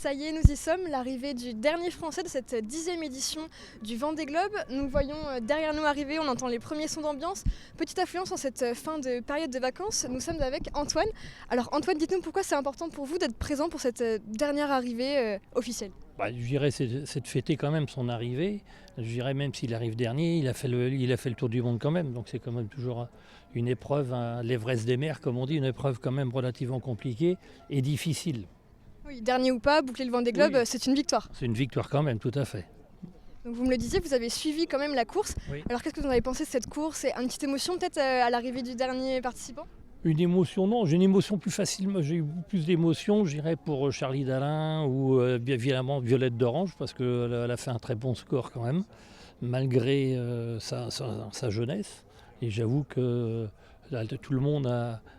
Ça y est, nous y sommes, l'arrivée du dernier Français de cette 10e édition du Vendée Globe. Nous voyons derrière nous arriver, on entend les premiers sons d'ambiance. Petite affluence en cette fin de période de vacances, nous sommes avec Antoine. Alors Antoine, dites-nous pourquoi c'est important pour vous d'être présent pour cette dernière arrivée officielle. Je dirais c'est de fêter quand même son arrivée. Je dirais même s'il arrive dernier, il a fait le tour du monde quand même. Donc c'est quand même toujours une épreuve, l'Everest des mers comme on dit, une épreuve quand même relativement compliquée et difficile. Oui, dernier ou pas, boucler le Vendée Globe, oui. C'est une victoire. C'est une victoire quand même, tout à fait. Donc vous me le disiez, vous avez suivi quand même la course. Oui. Alors qu'est-ce que vous en avez pensé de cette course? Et une petite émotion peut-être à l'arrivée du dernier participant? Une émotion, non, j'ai une émotion plus facile, j'ai eu plus d'émotions, je dirais, pour Charlie Dalin ou évidemment Violette d'Orange, parce qu'elle a fait un très bon score quand même, malgré sa jeunesse. Et j'avoue que là, tout le monde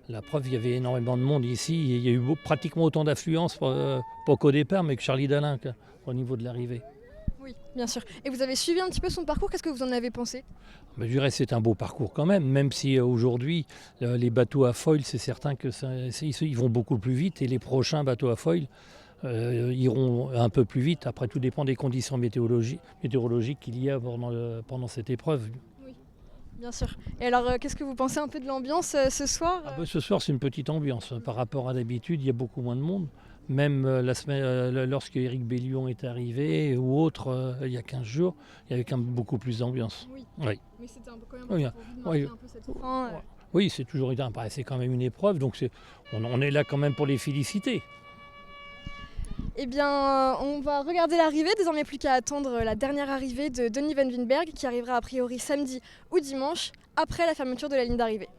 la preuve, il y avait énormément de monde ici, il y a eu pratiquement autant d'affluence, pas qu'au départ, mais que Charlie Dalin au niveau de l'arrivée. Oui, bien sûr. Et vous avez suivi un petit peu son parcours, qu'est-ce que vous en avez pensé? Je dirais que c'est un beau parcours quand même si aujourd'hui les bateaux à foil, c'est certain qu'ils vont beaucoup plus vite et les prochains bateaux à foil iront un peu plus vite. Après, tout dépend des conditions météorologiques qu'il y a pendant cette épreuve. Oui, bien sûr. Et alors, qu'est-ce que vous pensez un peu de l'ambiance ce soir? Ce soir, c'est une petite ambiance. Par rapport à d'habitude, il y a beaucoup moins de monde. Même la semaine, lorsque Éric Bellion est arrivé ou autre, il y a 15 jours, il y avait quand même beaucoup plus d'ambiance. Oui. Oui. Mais c'était quand même pour vous de marquer un peu cette fin. Oui, c'est toujours c'est quand même une épreuve, donc on est là quand même pour les féliciter. Eh bien, on va regarder l'arrivée. Désormais, plus qu'à attendre la dernière arrivée de Denis Van Winberg qui arrivera a priori samedi ou dimanche après la fermeture de la ligne d'arrivée.